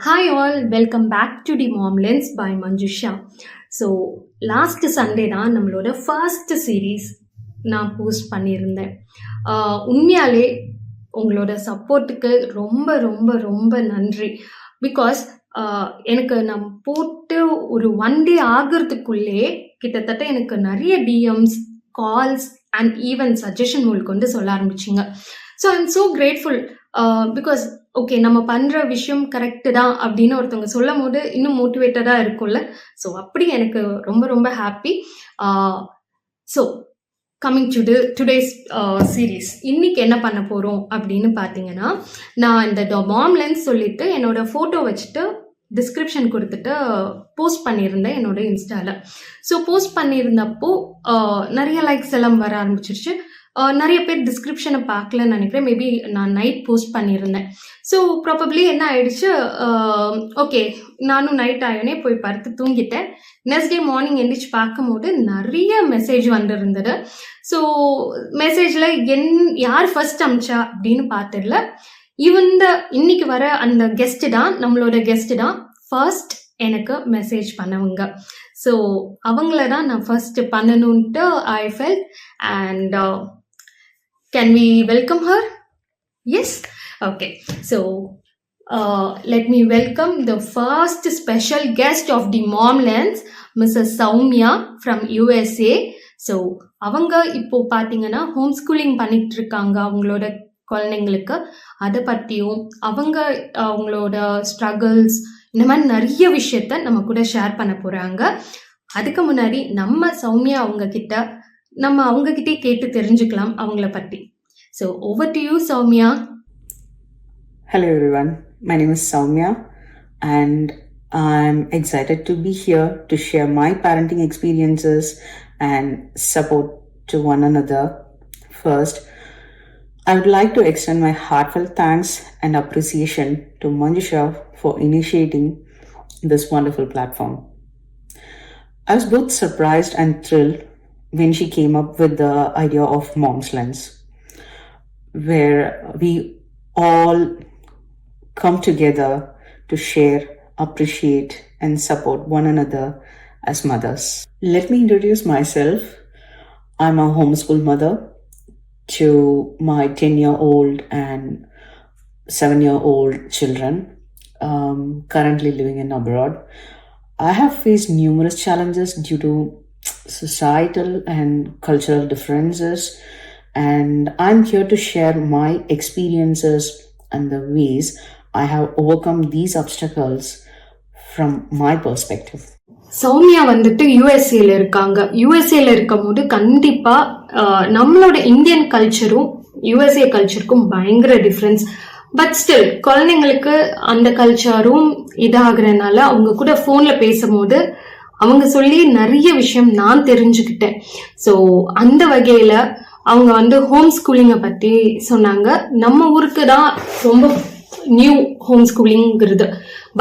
Hi all, welcome back to the Mom Lens by Manjusha. So last Sunday தான் நம்மளோட first series நான் post பண்ணியிருந்தேன். உண்மையாலே உங்களோட சப்போர்ட்டுக்கு ரொம்ப ரொம்ப ரொம்ப நன்றி. பிகாஸ் எனக்கு நான் போட்டு ஒரு 1 day ஆகிறதுக்குள்ளே கிட்டத்தட்ட எனக்கு நிறைய DMs, calls and even suggestion உங்களுக்கு வந்து சொல்ல ஆரம்பிச்சிங்க. So I am so grateful. Because okay, நம்ம பண்ணுற விஷயம் கரெக்டு தான் அப்படின்னு ஒருத்தவங்க சொல்லும் போது இன்னும் மோட்டிவேட்டடாக இருக்கும்ல. ஸோ அப்படி எனக்கு ரொம்ப ரொம்ப happy. So coming to today's series, இன்னைக்கு என்ன பண்ண போகிறோம் அப்படின்னு பார்த்தீங்கன்னா, நான் இந்த மாம் லென்ஸ் சொல்லிட்டு என்னோட ஃபோட்டோ வச்சுட்டு டிஸ்கிரிப்ஷன் கொடுத்துட்டு போஸ்ட் பண்ணியிருந்தேன் என்னோட இன்ஸ்டாவில். ஸோ போஸ்ட் பண்ணியிருந்தப்போ நிறைய லைக்ஸ் எல்லாம் வர ஆரம்பிச்சிருச்சு. நிறைய பேர் டிஸ்கிரிப்ஷனை பார்க்கலன்னு நினைக்கிறேன். மேபி நான் நைட் போஸ்ட் பண்ணியிருந்தேன். ஸோ ப்ராபப்ளி என்ன ஆயிடுச்சு, ஓகே நானும் நைட் ஆயோனே போய் படுத்து தூங்கிட்டேன். நெக்ஸ்ட் டே மார்னிங் எந்திரிச்சு பார்க்கும்போது நிறைய மெசேஜ் வந்துருந்தது. ஸோ மெசேஜில் யார் ஃபர்ஸ்ட் அமிச்சா அப்படின்னு பார்த்துடல. இன்னைக்கு வர அந்த கெஸ்ட் தான், நம்மளோட கெஸ்ட் தான் ஃபர்ஸ்ட் எனக்கு மெசேஜ் பண்ணவங்க. ஸோ அவங்கள தான் நான் ஃபர்ஸ்ட் பண்ணணுன்ட்டு I felt. And can we welcome her? Yes, okay. So let me welcome the first special guest of the Mom Lens, Mrs. Soumya from USA. So அவங்க இப்போ பார்த்தீங்கன்னா ஹோம் ஸ்கூலிங் பண்ணிட்டு இருக்காங்க அவங்களோட குழந்தைங்களுக்கு. அதை பற்றியும் அவங்களோட ஸ்ட்ரகிள்ஸ், இந்த மாதிரி நிறைய விஷயத்த நம்ம கூட ஷேர் பண்ண போகிறாங்க. அதுக்கு முன்னாடி நம்ம சௌமியா அவங்கக்கிட்டே கேட்டு தெரிஞ்சுக்கலாம் அவங்கள பற்றி. So over to you Soumya. Hello everyone, my name is Soumya and I'm excited to be here to share my parenting experiences and support to one another. First, I would like to extend my heartfelt thanks and appreciation to Manjusha for initiating this wonderful platform. I was both surprised and thrilled when she came up with the idea of Mom's Lens, where we all come together to share, appreciate, and support one another as mothers. Let me introduce myself. I'm a homeschool mother to my 10-year-old and 7-year-old children, currently living in abroad. I have faced numerous challenges due to societal and cultural differences, and I'm here to share my experiences and the ways I have overcome these obstacles from my perspective. Soumya வந்துட்டு யூஎஸ்ஏல இருக்காங்க. யூஎஸ்ஏல இருக்கும் போது கண்டிப்பா நம்மளோட Indian கல்ச்சரும் USA கல்ச்சருக்கும் பயங்கர difference. But still குழந்தைங்களுக்கு அந்த கல்ச்சரும் இதாகிறனால அவங்க கூட போன்ல பேசும்போது அவங்க சொல்லி நிறைய விஷயம் நான் தெரிஞ்சுக்கிட்டேன். ஸோ அந்த வகையில அவங்க வந்து ஹோம் ஸ்கூலிங்கை பற்றி சொன்னாங்க. நம்ம ஊருக்கு தான் ரொம்ப நியூ ஹோம் ஸ்கூலிங்கிறது.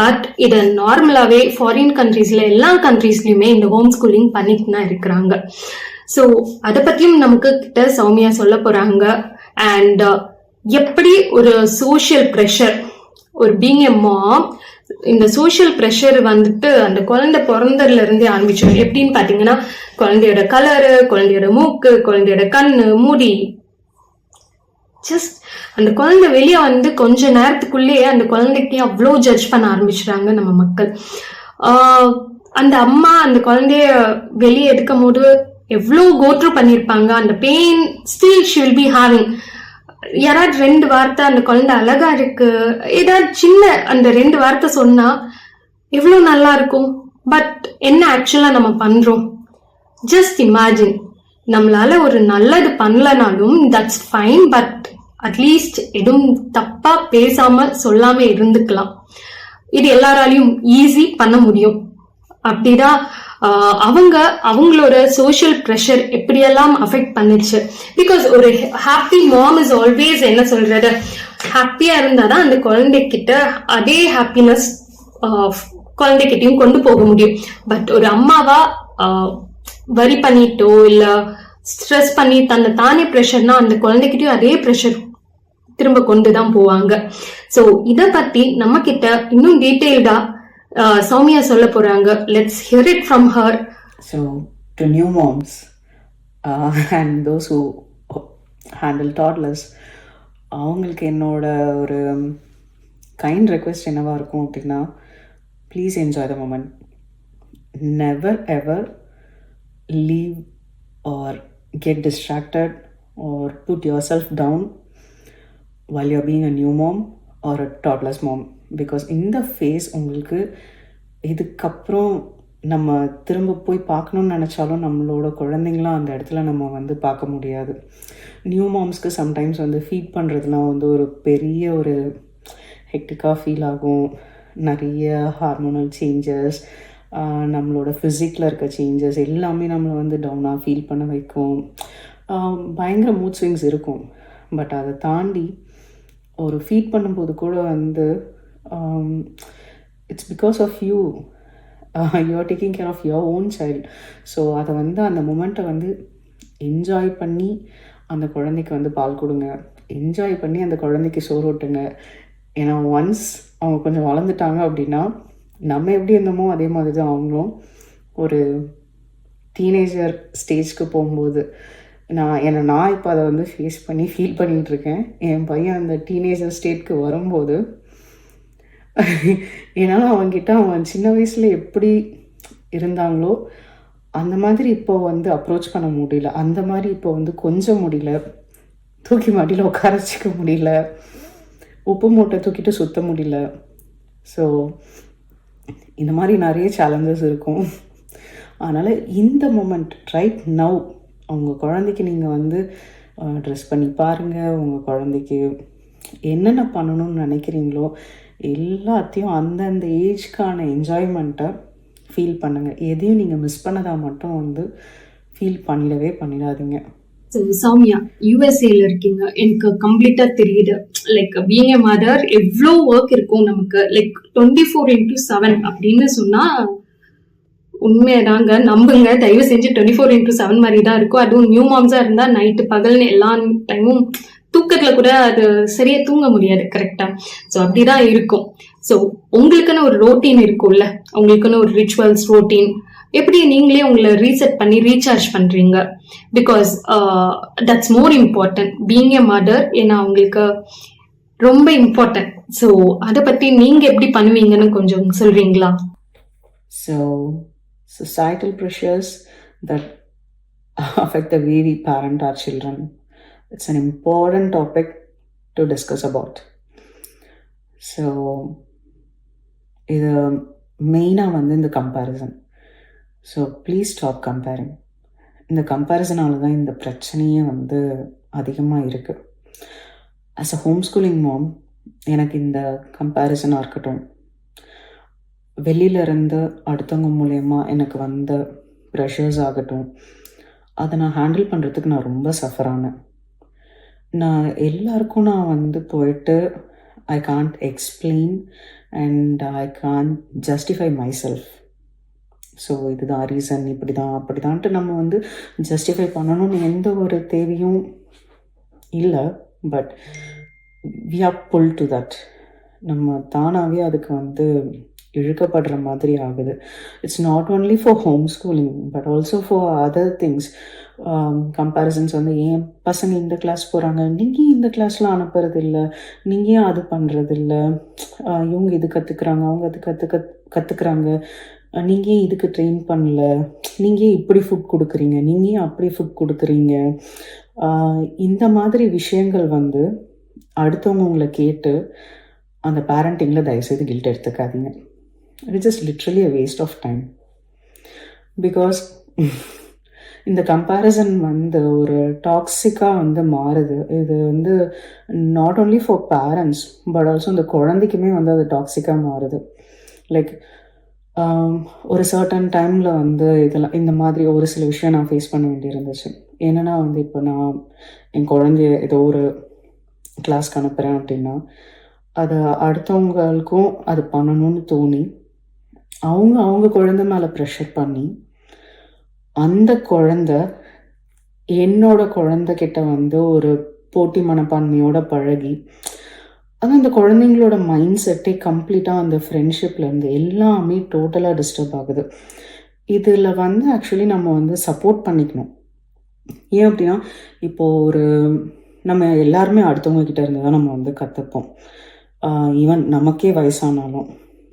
பட் இதை நார்மலாகவே ஃபாரின் கண்ட்ரீஸில் எல்லா கண்ட்ரீஸ்லையுமே இந்த ஹோம் ஸ்கூலிங் பண்ணிட்டு தான் இருக்கிறாங்க. ஸோ அதை பற்றியும் நமக்கு கிட்ட சௌமியா சொல்ல போகிறாங்க. அண்ட் எப்படி ஒரு சோஷியல் ப்ரெஷர், ஒரு பீங் எ மாம், இந்த சோஷியல் ப்ரெஷர் வந்துட்டு அந்த குழந்தை பிறந்ததுல இருந்தே ஆரம்பிச்சோம். எப்படின்னு பார்த்தீங்கன்னா, குழந்தையோட கலரு, குழந்தையோட மூக்கு, குழந்தையோட கண்ணு, மூடி, ஜஸ்ட் அந்த குழந்தை வெளியே வந்து கொஞ்ச நேரத்துக்குள்ளேயே அந்த குழந்தைக்கு அவ்வளோ ஜட்ஜ் பண்ண ஆரம்பிச்சுறாங்க நம்ம மக்கள். அந்த அம்மா அந்த குழந்தைய வெளியே எடுக்கும் போது எவ்வளோ கோத்ரூ பண்ணியிருப்பாங்க. அந்த pain still she will be having. யாராவது 2 வார்த்தை அந்த குழந்தை அழகா இருக்கு, ஏதாவது சின்ன அந்த 2 வார்த்தை சொன்னா எவ்வளோ நல்லா இருக்கும். பட் என்ன ஆக்சுவலா நம்ம பண்றோம்? ஜஸ்ட் இமேஜின், நம்மளால ஒரு நல்லது பண்ணலனாலும் தட்ஸ் ஃபைன், பட் அட்லீஸ்ட் எதுவும் தப்பா பேசாம சொல்லாம இருந்துக்கலாம். இது எல்லாராலையும் ஈஸி பண்ண முடியும். அப்படிதான் அவங்களோட சோஷியல் ப்ரெஷர் எப்படியெல்லாம் அஃபெக்ட் பண்ணிடுச்சு. பிகாஸ் ஒரு ஹாப்பி மாம் இஸ் ஆல்வேஸ் என்ன சொல்றது, ஹாப்பியா இருந்தாதான் அந்த குழந்தைகிட்ட அதே ஹாப்பினஸ் குழந்தைகிட்டையும் கொண்டு போக முடியும். பட் ஒரு அம்மாவா வரி பண்ணிட்டோ இல்ல ஸ்ட்ரெஸ் பண்ணி தானே ப்ரெஷர்னா அந்த குழந்தைகிட்டயும் அதே ப்ரெஷர் திரும்ப கொண்டு தான் போவாங்க. ஸோ இதை பத்தி நம்ம கிட்ட இன்னும் டீட்டெயில்டா சௌமியா சொல்ல போறாங்க. Let's hear it from her. So, to new moms and those who handle toddlers, அவங்களுக்கு என்னோட ஒரு கைண்ட் ரெக்வெஸ்ட் என்னவா இருக்கும் அப்படின்னா, please enjoy the moment. Never ever leave or get distracted or put yourself down while you're being a new mom or a toddler's mom, because இந்த face உங்களுக்கு இதுக்கப்புறம் நம்ம திரும்ப போய் பார்க்கணுன்னு நினச்சாலும் நம்மளோட குழந்தைங்களாம் அந்த இடத்துல நம்ம வந்து பார்க்க முடியாது. நியூ மாம்ஸ்க்கு சம்டைம்ஸ் வந்து ஃபீட் பண்ணுறதுலாம் வந்து ஒரு பெரிய ஒரு ஹெக்டிக்காக ஃபீல் ஆகும். நிறைய ஹார்மோனல் சேஞ்சஸ், நம்மளோட ஃபிசிக்கில் இருக்க சேஞ்சஸ் எல்லாமே நம்மளை வந்து டவுனாக ஃபீல் பண்ண வைக்கும். பயங்கர மூட் ஸ்விங்ஸ் இருக்கும். பட் அதை தாண்டி ஒரு ஃபீட் பண்ணும்போது கூட வந்து it's because of you are taking care of your own child. So அதை வந்து அந்த மொமெண்ட்டை வந்து என்ஜாய் பண்ணி அந்த குழந்தைக்கு வந்து பால் கொடுங்க, என்ஜாய் பண்ணி அந்த குழந்தைக்கு சோறு ஓட்டுங்க. ஏன்னா ஒன்ஸ் அவங்க கொஞ்சம் வளர்ந்துட்டாங்க அப்படின்னா நம்ம எப்படி இருந்தோமோ அதே மாதிரி தான் அவங்களும் ஒரு டீனேஜர் ஸ்டேஜ்க்கு போகும்போது நான் இப்போ அதை வந்து ஃபேஸ் பண்ணி ஃபீல் பண்ணிகிட்ருக்கேன். என் பையன் அந்த டீனேஜர் ஸ்டேட்க்கு வரும்போது ஏன்னா அவன்கிட்ட அவன் சின்ன வயசில் எப்படி இருந்தாங்களோ அந்த மாதிரி இப்போ வந்து அப்ரோச் பண்ண முடியல, அந்த மாதிரி இப்போ வந்து கொஞ்சம் முடியல, தூக்கி மாட்டியில் உட்கார வச்சுக்க முடியல, உப்பு மூட்டை தூக்கிட்டு சுற்ற முடியல. ஸோ இந்த மாதிரி நிறைய சேலஞ்சஸ் இருக்கும். அதனால் இந்த மொமெண்ட் ரைட் நவ் உங்கள் குழந்தைக்கு நீங்கள் வந்து ட்ரெஸ் பண்ணி பாருங்கள். உங்கள் குழந்தைக்கு என்னென்ன பண்ணணும்னு நினைக்கிறீங்களோ எல்லாத்தையும் அந்தந்த ஏஜ்க்கான என்ஜாய்மெண்ட்டை ஃபீல் பண்ணுங்கள். எதையும் நீங்கள் மிஸ் பண்ணதாக மட்டும் வந்து ஃபீல் பண்ணிடாதீங்க. ஸோ சௌமியா, யூஎஸ்ஏல இருக்கீங்க, எனக்கு கம்ப்ளீட்டா தெரியுது. லைக் பீயிங் எ மதர் எவ்வளோ ஒர்க் இருக்கும் நமக்கு. லைக் 24/7 அப்படின்னு சொன்னா உண்மையதாங்க, நம்புங்க, தயவு செஞ்சு 24/7 மாதிரி தான் இருக்கும். அதுவும் நியூ மாம்ஸா இருந்தா நைட்டு பகல்னு எல்லா டைமும் தூக்கத்துல கூட அது சரியா தூங்க முடியாது. கரெக்டா? ஸோ அப்படிதான் இருக்கும். ஸோ உங்களுக்குன்னு ஒரு ரோட்டீன் இருக்கும்ல, உங்களுக்குன்னு ஒரு ரிச்சுவல்ஸ் ரோட்டீன், எப்படி நீங்களே உங்களை ரீசெட் பண்ணி ரீசார்ஜ் பண்றீங்க? Because that's more important being a mother. ஏன்னா உங்களுக்கு ரொம்ப இம்பார்ட்டன்ட். ஸோ அதை பத்தி நீங்க எப்படி பண்ணுவீங்கன்னு கொஞ்சம் சொல்றீங்களா? So societal pressures that affect the way we parent our children, it's an important topic to discuss about. So இது மெயினாக வந்து இந்த comparison. So please stop comparing. இந்த கம்பேரிசனால தான் இந்த பிரச்சனையே வந்து அதிகமாக இருக்குது. ஆஸ் அ ஹோம் ஸ்கூலிங் மாம் எனக்கு இந்த கம்பேரிசனாக இருக்கட்டும், வெளியிலேருந்து அடுத்தவங்க மூலயமா எனக்கு வந்த ப்ரெஷர்ஸ் ஆகட்டும், அதை நான் ஹேண்டில் பண்ணுறதுக்கு நான் ரொம்ப சஃபர் ஆனேன். நான் எல்லாருக்கும் நான் வந்து போயிட்டு I can't explain and I can't justify my self. So இதுதான் ரீசன், இப்படி தான் அப்படி தான்ட்டு நம்ம வந்து ஜஸ்டிஃபை பண்ணணும்னு எந்த ஒரு தேவையும் இல்லை. But we are pull to that. நம்ம தானாகவே அதுக்கு வந்து இழுக்கப்படுற மாதிரி ஆகுது. It's not only for home schooling but also for other things. Comparisons வந்து ஏன் பசங்க இந்த கிளாஸ் போகிறாங்க, நீங்கள் இந்த கிளாஸ்லாம் அனுப்புறது இல்லை, நீங்கள் ஏன் அது பண்ணுறதில்ல, இவங்க இது கற்றுக்குறாங்க, அவங்க அது கற்றுக்குறாங்க, நீங்கள் ஏன் இதுக்கு ட்ரெயின் பண்ணல, நீங்கள் ஏன் இப்படி ஃபுட் கொடுக்குறீங்க, நீங்கள் ஏன் அப்படி ஃபுட் கொடுக்குறீங்க. இந்த மாதிரி விஷயங்கள் வந்து அடுத்தவங்க உங்களை கேட்டு அந்த பேரண்டிங்கில் தயவுசெய்து கில்ட் எடுத்துக்காதீங்க. It's just literally a waste of time. Because இந்த கம்பேரிசன் வந்து ஒரு டாக்ஸிக்காக வந்து மாறுது. இது வந்து not only for parents but also இந்த குழந்தைக்குமே வந்து அது டாக்ஸிக்காக மாறுது. லைக் ஒரு சர்டன் டைமில் வந்து இதெல்லாம் இந்த மாதிரி ஒரு சில விஷயம் நான் ஃபேஸ் பண்ண வேண்டியிருந்துச்சு. என்னென்னா வந்து இப்போ நான் என் குழந்தைய ஏதோ ஒரு கிளாஸ்க்கு அனுப்புகிறேன் அப்படின்னா அதை அடுத்தவங்களுக்கும் அது பண்ணணும்னு தோணி அவங்க குழந்தை மேலே ப்ரெஷர் பண்ணி அந்த குழந்தை என்னோட குழந்தைகிட்ட வந்து ஒரு போட்டி மனப்பான்மையோட பழகி அது அந்த குழந்தைங்களோட மைண்ட் செட்டே கம்ப்ளீட்டாக அந்த ஃப்ரெண்ட்ஷிப்லேருந்து எல்லாமே டோட்டலாக டிஸ்டர்ப் ஆகுது. இதில் வந்து ஆக்சுவலி நம்ம வந்து சப்போர்ட் பண்ணிக்கணும். ஏன் அப்படின்னா, இப்போது நம்ம எல்லாருமே அடுத்தவங்க கிட்ட இருந்து தான் நம்ம வந்து கற்றுப்போம். ஈவன் நமக்கே வயசானாலும்.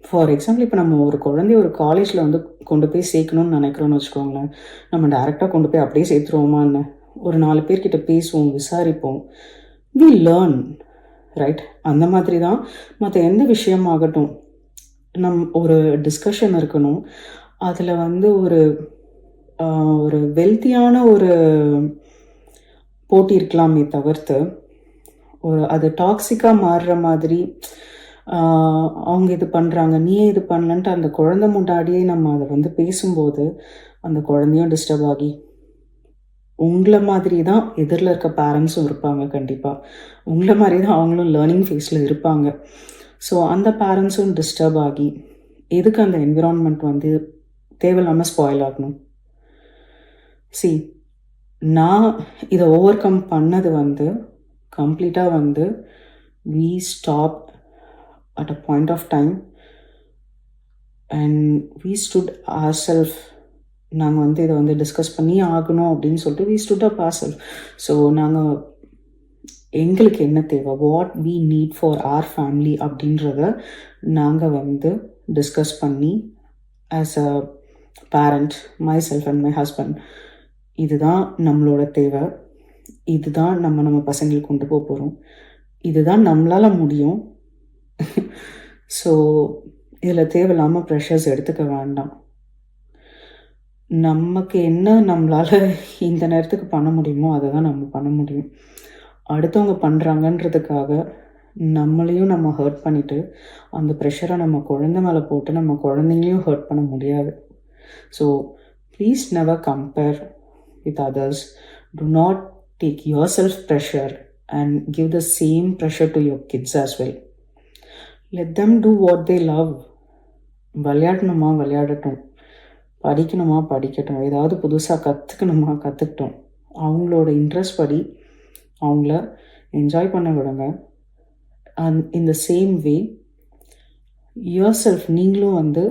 ஃபார் எக்ஸாம்பிள், இப்போ நம்ம ஒரு குழந்தைய ஒரு காலேஜில் வந்து கொண்டு போய் சேர்க்கணும்னு நினைக்கிறோன்னு வச்சுக்கோங்களேன். நம்ம டேரெக்டாக கொண்டு போய் அப்படியே சேர்த்துருவோமா என்ன? ஒரு 4 பேர்கிட்ட பேசுவோம், விசாரிப்போம். We learn, right? அந்த மாதிரி தான் மற்ற எந்த விஷயமாகட்டும், ஒரு டிஸ்கஷன் இருக்கணும். அதில் வந்து ஒரு வெல்த்தியான ஒரு போட்டி இருக்கலாமே தவிர்த்து, அது டாக்ஸிக்காக மாறுற மாதிரி அவங்க இது பண்ணுறாங்க, நீயே இது பண்ணலன்ட்டு அந்த குழந்தை முன்னாடியே நம்ம அதை வந்து பேசும்போது அந்த குழந்தையும் டிஸ்டர்ப் ஆகி, உங்களை மாதிரி தான் எதிரில் இருக்க பேரண்ட்ஸும் இருப்பாங்க. கண்டிப்பாக உங்களை மாதிரி தான் அவங்களும் லேர்னிங் ஃபேஸில் இருப்பாங்க. ஸோ அந்த பேரண்ட்ஸும் டிஸ்டர்ப் ஆகி எதுக்கு அந்த என்விரான்மெண்ட் வந்து தேவையில்லாமல் ஸ்பாயில் ஆகணும்? நான் இதை ஓவர் கம் பண்ணது வந்து கம்ப்ளீட்டாக வந்து we stopped at a point of time and we stood ourselves. நாங்கள் வந்து இதை வந்து டிஸ்கஸ் பண்ணி ஆகணும் அப்படின்னு சொல்லிட்டு we stood up ourselves. So நாங்கள் எங்களுக்கு என்ன தேவை, what we need for our family அப்படின்றத நாங்கள் வந்து டிஸ்கஸ் பண்ணி as a parent, myself and my husband, இதுதான் நம்மளோட தேவை, இதுதான் நம்ம பசங்களுக்கு கொண்டு போக போகிறோம், இதுதான் நம்மளால் முடியும். ஸோ இதில் தேவையில்லாமல் ப்ரெஷர்ஸ் எடுத்துக்க வேண்டாம். நமக்கு என்ன நம்மளால் இந்த நேரத்துக்கு பண்ண முடியுமோ அதை தான் நம்ம பண்ண முடியும். அடுத்தவங்க பண்ணுறாங்கன்றதுக்காக நம்மளையும் நம்ம ஹர்ட் பண்ணிவிட்டு அந்த ப்ரெஷரை நம்ம குழந்தை மேலே போட்டு நம்ம குழந்தைங்களையும் ஹர்ட் பண்ண முடியாது. So please never compare with others. Do not take yourself pressure and give the same pressure to your kids as well. Let them do what they love. விளையாடணுமா விளையாடட்டும், படிக்கணுமா படிக்கட்டும், ஏதாவது புதுசாக கற்றுக்கணுமா கற்றுக்கிட்டோம். அவங்களோட இன்ட்ரெஸ்ட் படி அவங்கள என்ஜாய் பண்ண விடுங்க. And in the same way your self, நீங்களும் வந்து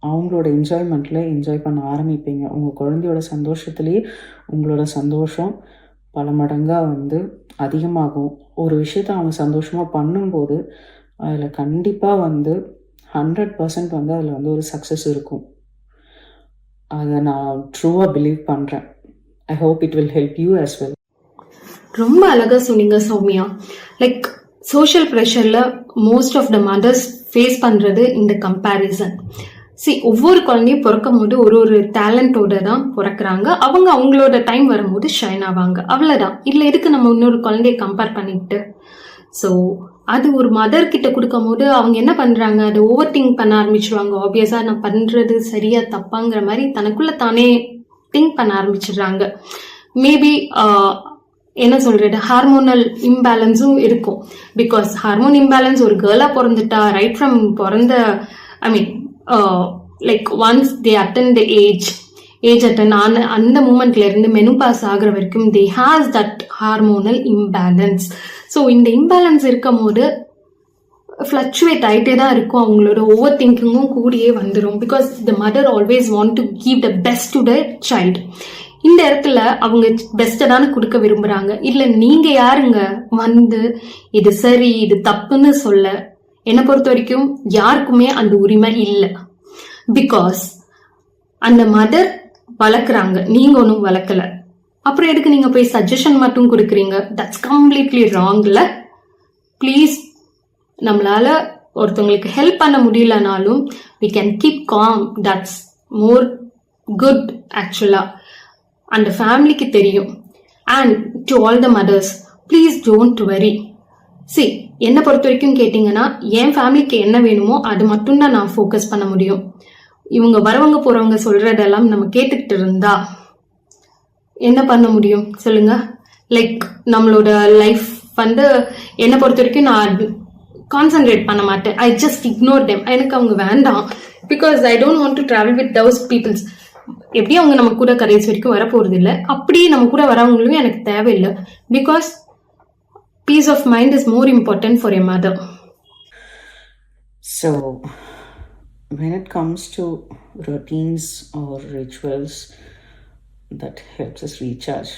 அவங்களோட என்ஜாய்மெண்ட்டில் என்ஜாய் பண்ண ஆரம்பிப்பீங்க. உங்கள் குழந்தையோட சந்தோஷத்துலேயே உங்களோட சந்தோஷம் பல மடங்காக வந்து அதிகமாகும். ஒரு விஷயத்தை அவங்க சந்தோஷமாக பண்ணும்போது அதில் கண்டிப்பாக வந்து 100% வந்து அதில் வந்து ஒரு சக்ஸஸ் இருக்கும். அதை நான் ட்ரூவாக பிலீவ் பண்ணுறேன். I hope it will help you as well. ரொம்ப அழகாக சொன்னீங்க சௌமியா. லைக் சோஷியல் ப்ரெஷரில் most of the mothers face பண்ணுறது இந்த கம்பேரிசன். ஒவ்வொரு குழந்தையும் பிறக்கும் போது ஒரு டேலண்டோட தான் பிறக்கிறாங்க. அவங்க அவங்களோட டைம் வரும்போது ஷைன் ஆவாங்க, அவ்வளோதான். இல்லை எதுக்கு நம்ம இன்னொரு குழந்தைய கம்பேர் பண்ணிக்கிட்டு? ஸோ அது ஒரு மதர் கிட்ட கொடுக்கும் போது அவங்க என்ன பண்ணுறாங்க, அதை ஓவர் திங்க் பண்ண ஆரம்பிச்சிருவாங்க. ஆப்வியஸாக நான் பண்ணுறது சரியா தப்பாங்கிற மாதிரி தனக்குள்ள தானே திங்க் பண்ண ஆரம்பிச்சிடுறாங்க. மேபி என்ன சொல்றது, ஹார்மோனல் இம்பேலன்ஸும் இருக்கும். பிகாஸ் ஹார்மோன் இம்பேலன்ஸ் ஒரு கேர்ளாக பிறந்துட்டா ரைட் ஃப்ரம் பிறந்த like once they attain the age attain ஆன அந்த மூமெண்ட்ல இருந்து மெனுபாஸ் ஆகிற வரைக்கும் they has that hormonal imbalance. So இந்த இம்பேலன்ஸ் இருக்கும் போது ஃப்ளக்சுவேட் ஆகிட்டே தான் இருக்கும். அவங்களோட ஓவர் திங்கிங்கும் கூடியே வந்துடும். Because the mother always want to give the best to the child. இந்த இடத்துல அவங்க பெஸ்ட்டை தானே கொடுக்க விரும்புகிறாங்க. இல்லை நீங்கள் யாருங்க வந்து இது சரி இது தப்புன்னு சொல்ல? என்னை பொறுத்த வரைக்கும் யாருக்குமே அந்த உரிமை இல்லை. பிகாஸ் அந்த மதர் வளர்க்குறாங்க, நீங்க ஒன்றும் வளர்க்கல. அப்புறம் எதுக்கு நீங்க போய் சஜஷன் மட்டும் கொடுக்குறீங்க? That's completely ராங்ல. ப்ளீஸ், நம்மளால ஒருத்தவங்களுக்கு ஹெல்ப் பண்ண முடியலனாலும் we can keep calm. that's more good actually. அந்த ஃபேமிலிக்கு தெரியும். and to all the mothers, please don't worry. என்னை பொறுத்த வரைக்கும் கேட்டிங்கன்னா, என் ஃபேமிலிக்கு என்ன வேணுமோ அது மட்டும்தான் நான் ஃபோக்கஸ் பண்ண முடியும். இவங்க வரவங்க போறவங்க சொல்றதெல்லாம் நம்ம கேட்டுக்கிட்டு இருந்தா என்ன பண்ண முடியும் சொல்லுங்க? லைக் நம்மளோட லைஃப் வந்து என்னை பொறுத்த வரைக்கும் நான் கான்சென்ட்ரேட் பண்ண மாட்டேன். I just ignore them. எனக்கு அவங்க வேண்டாம். Because I don't want to travel with those peoples. எப்படி அவங்க நம்ம கூட கடைசி வரைக்கும் வரப்போறது இல்லை. அப்படியே நம்ம கூட வரவங்களும் எனக்கு தேவையில்லை. Because Peace of mind is more important for a mother. So, when it comes to routines or rituals that helps us recharge,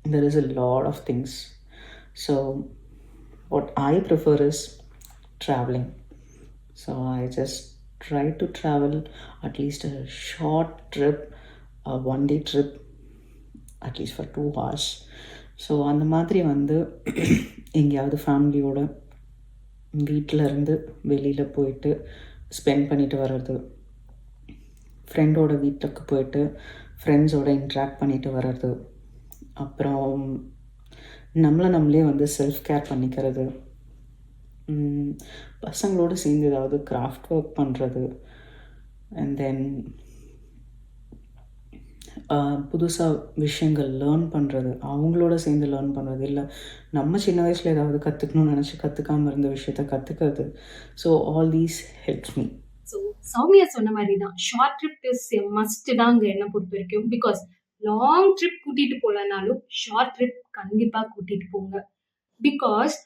there is a lot of things. So, what I prefer is traveling. So, I just try to travel at least a short trip, a 1 day trip, at least for 2 hours. So அந்த மாதிரி வந்து எங்கேயாவது ஃபேமிலியோட வீட்டில் இருந்து வெளியில் போயிட்டு spend பண்ணிட்டு வர்றது, ஃப்ரெண்டோட வீட்டுக்கு போயிட்டு ஃப்ரெண்ட்ஸோட இன்ட்ராக்ட் பண்ணிட்டு வர்றது, அப்புறம் நம்மளே வந்து செல்ஃப் கேர் பண்ணிக்கிறது, பசங்களோடு சேர்ந்து ஏதாவது கிராஃப்ட் ஒர்க் பண்ணுறது, அண்ட் தென் புதுசாக விஷயங்கள் லேர்ன் பண்ணுறது, அவங்களோட சேர்ந்து லேர்ன் பண்ணுறது, இல்லை நம்ம சின்ன வயசில் ஏதாவது கற்றுக்கணும்னு நினச்சி கற்றுக்காமல் இருந்த விஷயத்த கற்றுக்கிறது. So all these helps me. So Soumya சொன்ன மாதிரி தான், short trip is a must தாங்க என்னை பொறுத்த வரைக்கும். பிகாஸ் லாங் ட்ரிப் கூட்டிகிட்டு போகலனாலும் ஷார்ட் ட்ரிப் கண்டிப்பாக கூட்டிகிட்டு போங்க. பிகாஸ்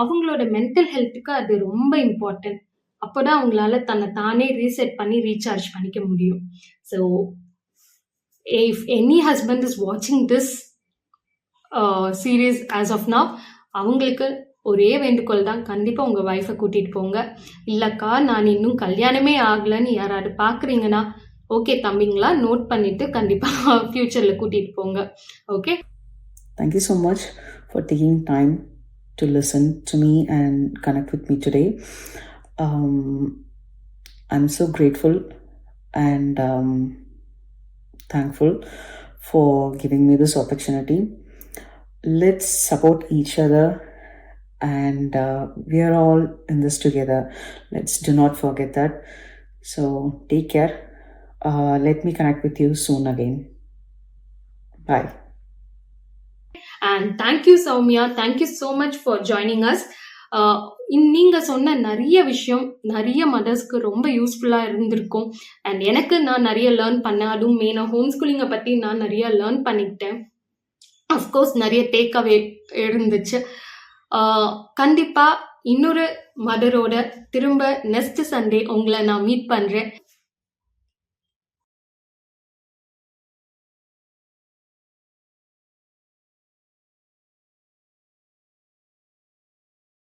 அவங்களோட மென்டல் ஹெல்த்துக்கு அது ரொம்ப இம்பார்ட்டன்ட். அப்போ தான் அவங்களால தன்னை தானே ரீசெட் பண்ணி ரீசார்ஜ் பண்ணிக்க முடியும். So if any husband is watching this series as of now, அவங்களுக்கு ஒரே வேண்டுகோள் தான், கண்டிப்பாக உங்கள் ஒய்ஃபை கூட்டிகிட்டு போங்க. இல்லைக்கா நான் இன்னும் கல்யாணமே ஆகலைன்னு யாராவது பார்க்குறீங்கன்னா, ஓகே தம்பிங்களா, நோட் பண்ணிவிட்டு கண்டிப்பாக ஃப்யூச்சரில் கூட்டிகிட்டு போங்க. Okay, thank you so much for taking time to listen to me and connect with me today. I'm so grateful and thankful for giving me this opportunity. Let's support each other and we are all in this together. Let's do not forget that. So take care. Let me connect with you soon again. Bye. And thank you Soumya, thank you so much for joining us. நீங்கள் சொன்ன நிறைய விஷயம் நிறைய மதர்ஸ்க்கு ரொம்ப யூஸ்ஃபுல்லாக இருந்திருக்கும். And எனக்கு நான் நிறைய லேர்ன் பண்ணேன். அதுவும் மெயினாக ஹோம் ஸ்கூலிங்கை பற்றி நான் நிறைய லேர்ன் பண்ணிக்கிட்டேன். அஃப்கோர்ஸ் நிறைய டேக் அவே இருந்துச்சு. கண்டிப்பாக இன்னொரு மதரோட திரும்ப நெக்ஸ்ட் சண்டே உங்களை நான் மீட் பண்ணுறேன்.